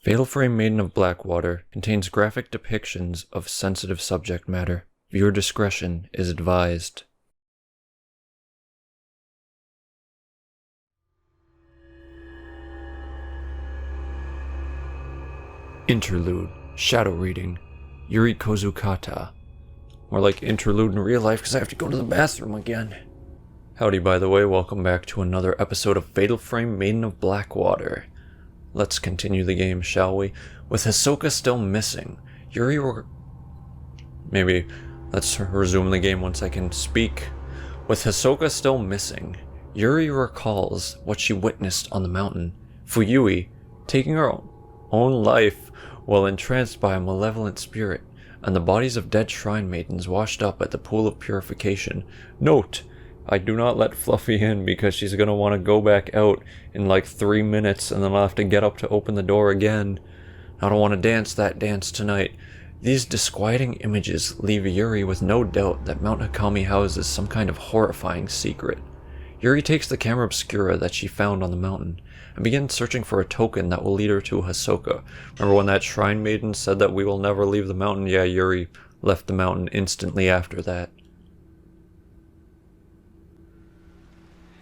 Fatal Frame Maiden of Blackwater contains graphic depictions of sensitive subject matter. Viewer discretion is advised. Interlude. Shadow Reading. Yuri Kozukata. More like interlude in real life because I have to go to the bathroom again. Howdy, by the way, welcome back to another episode of Fatal Frame Maiden of Blackwater. Let's continue the game, shall we? With Hisoka still missing, Maybe let's resume the game once I can speak. With Hisoka still missing, Yuri recalls what she witnessed on the mountain. Fuyui taking her own life while entranced by a malevolent spirit, and the bodies of dead shrine maidens washed up at the pool of purification. Note, I do not let Fluffy in because she's going to want to go back out in like 3 minutes and then I'll have to get up to open the door again. I don't want to dance that dance tonight. These disquieting images leave Yuri with no doubt that Mount Hakami houses some kind of horrifying secret. Yuri takes the camera obscura that she found on the mountain and begins searching for a token that will lead her to Hisoka. Remember when that shrine maiden said that we will never leave the mountain? Yeah, Yuri left the mountain instantly after that.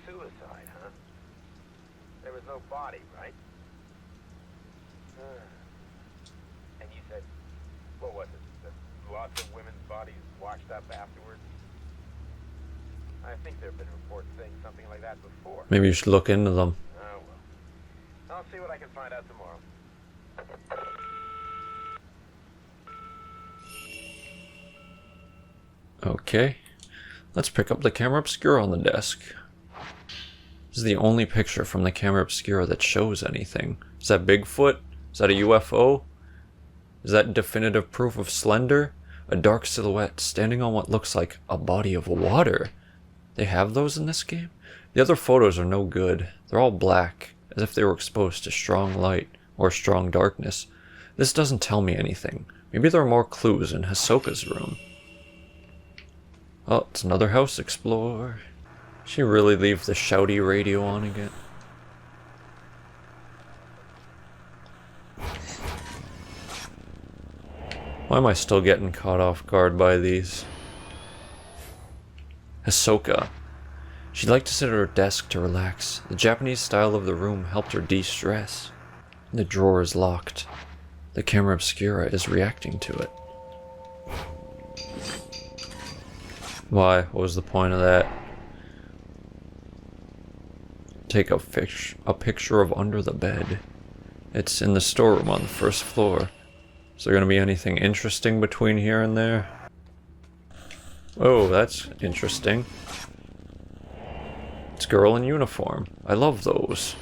Suicide, huh? There was no body, right? And you said, what was it? That lots of women's bodies washed up afterwards? I think there have been reports saying something like that before. Maybe you should look into them. Oh, well. I'll see what I can find out tomorrow. Okay. Let's pick up the camera obscura on the desk. This is the only picture from the camera obscura that shows anything. Is that Bigfoot? Is that a UFO? Is that definitive proof of Slender? A dark silhouette standing on what looks like a body of water. They have those in this game? The other photos are no good. They're all black, as if they were exposed to strong light or strong darkness. This doesn't tell me anything. Maybe there are more clues in Hisoka's room. Oh, it's another house explore. She really leave the shouty radio on again? Why am I still getting caught off guard by these? Hisoka. She liked to sit at her desk to relax. The Japanese style of the room helped her de-stress. The drawer is locked. The camera obscura is reacting to it. Why? What was the point of that? Take a picture of under the bed. It's in the storeroom on the first floor. Is there going to be anything interesting between here and there? Oh, that's interesting. It's girl in uniform. I love those.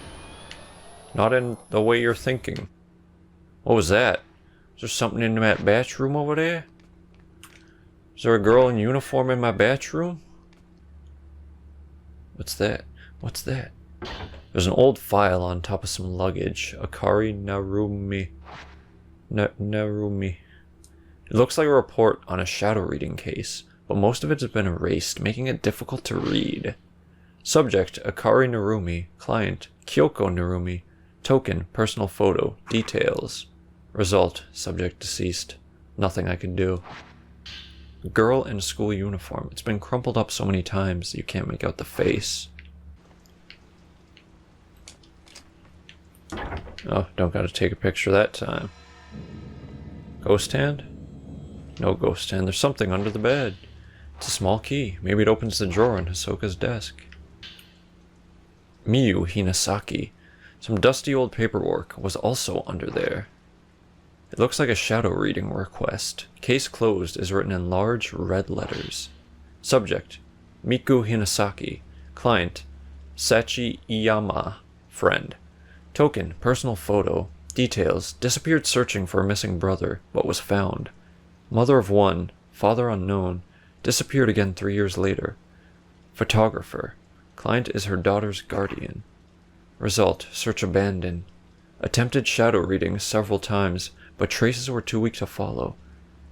Not in the way you're thinking. What was that? Is there something in that bathroom over there? Is there a girl in uniform in my bathroom? What's that? What's that? There's an old file on top of some luggage. Akari Narumi. Narumi. It looks like a report on a shadow reading case, but most of it has been erased, making it difficult to read. Subject, Akari Narumi. Client, Kyoko Narumi. Token, personal photo. Details. Result, subject deceased. Nothing I can do. Girl in a school uniform. It's been crumpled up so many times you can't make out the face. Oh, don't gotta take a picture that time. Ghost hand? No ghost hand. There's something under the bed. It's a small key. Maybe it opens the drawer in Hisoka's desk. Miyu Hinasaki. Some dusty old paperwork was also under there. It looks like a shadow reading request. Case closed is written in large red letters. Subject, Miku Hinasaki. Client, Sachi Iyama. Friend. Token, personal photo. Details, disappeared searching for a missing brother, but was found. Mother of one, father unknown, disappeared again 3 years later. Photographer. Client is her daughter's guardian. Result, search abandoned. Attempted shadow reading several times, but traces were too weak to follow.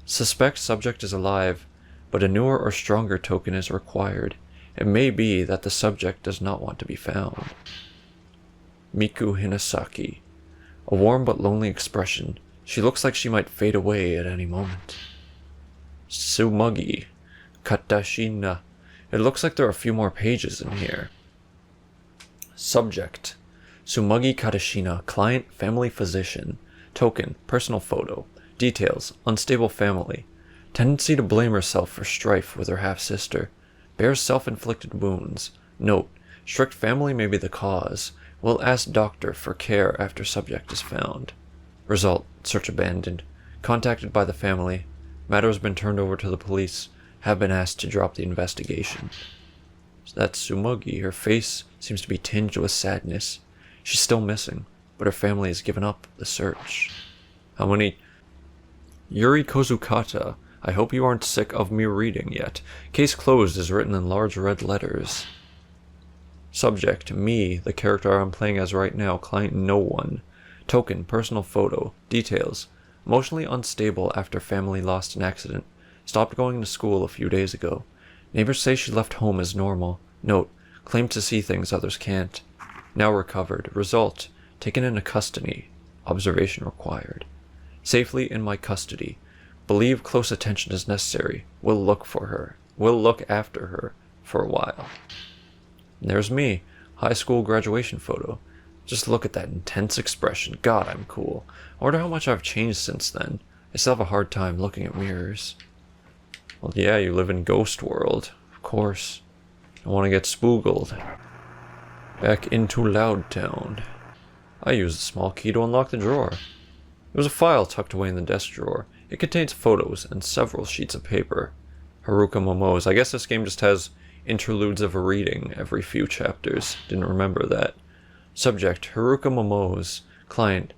Suspect subject is alive, but a newer or stronger token is required. It may be that the subject does not want to be found. Miku Hinasaki. A warm but lonely expression. She looks like she might fade away at any moment. Tsumugi. Katashina. It looks like there are a few more pages in here. Subject. Tsumugi Katashina, client, family physician. Token, personal photo. Details, unstable family. Tendency to blame herself for strife with her half-sister. Bears self-inflicted wounds. Note, strict family may be the cause. Will ask doctor for care after subject is found. Result, search abandoned. Contacted by the family. Matter has been turned over to the police. Have been asked to drop the investigation. So that's Tsumugi. Her face seems to be tinged with sadness. She's still missing, but her family has given up the search. How many? Yuri Kozukata. I hope you aren't sick of me reading yet. Case closed is written in large red letters. Subject, me, the character I'm playing as right now, client no one. Token, personal photo. Details, emotionally unstable after family lost in accident. Stopped going to school a few days ago. Neighbors say she left home as normal. Note, claimed to see things others can't. Now recovered. Result, taken into custody. Observation required. Safely in my custody. Believe close attention is necessary. Will look for her. Will look after her for a while. And there's me. High school graduation photo. Just look at that intense expression. God, I'm cool. I wonder how much I've changed since then. I still have a hard time looking at mirrors. Well, yeah, you live in Ghost World. Of course. I want to get spoogled. Back into Loud Town. I used a small key to unlock the drawer. There was a file tucked away in the desk drawer. It contains photos and several sheets of paper. Haruka Momo's. I guess this game just has interludes of a reading every few chapters. Didn't remember that. Subject, Haruka Momo's. Client,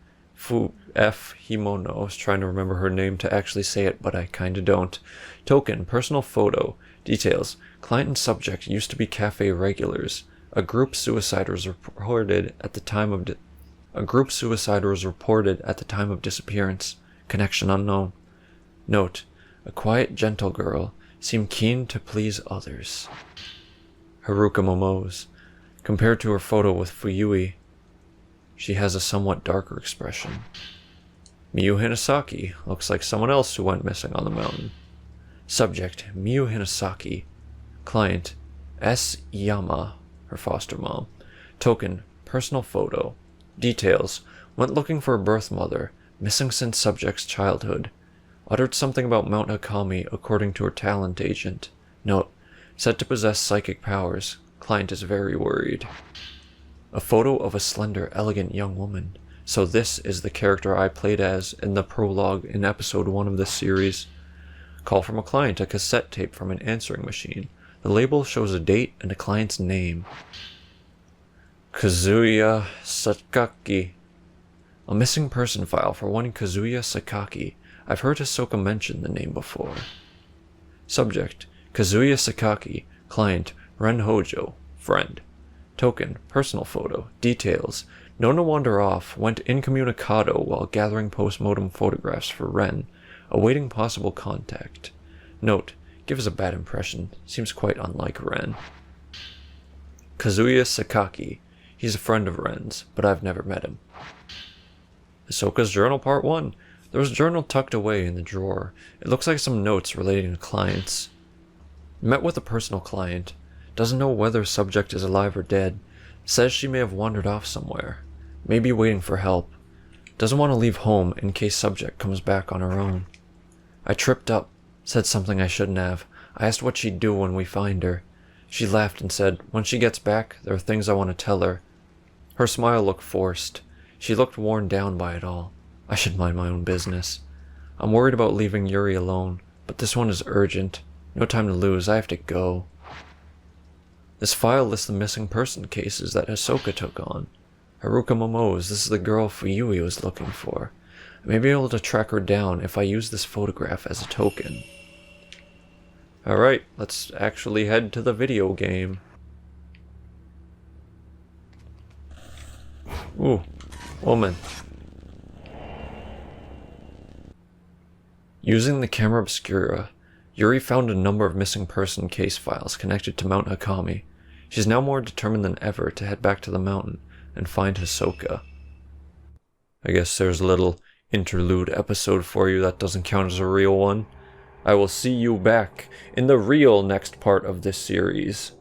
F. Himono. I was trying to remember her name to actually say it, but I kinda don't. Token, personal photo. Details, client and subject used to be cafe regulars. A group suicide was reported at the time of disappearance. Connection unknown. Note, a quiet, gentle girl, seemed keen to please others. Haruka Momo's. Compared to her photo with Fuyui, she has a somewhat darker expression. Miyu Hinasaki. Looks like someone else who went missing on the mountain. Subject, Miyu Hinasaki. Client, S. Yama, her foster mom. Token, personal photo. Details, went looking for a birth mother, missing since subject's childhood. Uttered something about Mount Hakami according to her talent agent. Note, said to possess psychic powers. Client is very worried. A photo of a slender, elegant young woman. So this is the character I played as in the prologue in episode 1 of this series. Call from a client, a cassette tape from an answering machine. The label shows a date and a client's name. Kazuya Sakaki. A missing person file for one Kazuya Sakaki. I've heard Hisoka mention the name before. Subject, Kazuya Sakaki. Client, Ren Hojo. Friend. Token, personal photo. Details, known to wander off, went incommunicado while gathering post-mortem photographs for Ren, awaiting possible contact. Note, gives a bad impression, seems quite unlike Ren. Kazuya Sakaki. He's a friend of Ren's, but I've never met him. Hisoka's Journal Part 1. There was a journal tucked away in the drawer. It looks like some notes relating to clients. Met with a personal client. Doesn't know whether subject is alive or dead. Says she may have wandered off somewhere. Maybe waiting for help. Doesn't want to leave home in case subject comes back on her own. I tripped up. Said something I shouldn't have. I asked what she'd do when we find her. She laughed and said, when she gets back, there are things I want to tell her. Her smile looked forced. She looked worn down by it all. I should mind my own business. I'm worried about leaving Yuri alone, but this one is urgent. No time to lose, I have to go. This file lists the missing person cases that Hisoka took on. Haruka Momo's, this is the girl Fuyui was looking for. I may be able to track her down if I use this photograph as a token. Alright, let's actually head to the video game. Ooh, woman. Using the camera obscura, Yuri found a number of missing person case files connected to Mount Hakami. She's now more determined than ever to head back to the mountain and find Hisoka. I guess there's a little interlude episode for you that doesn't count as a real one. I will see you back in the real next part of this series.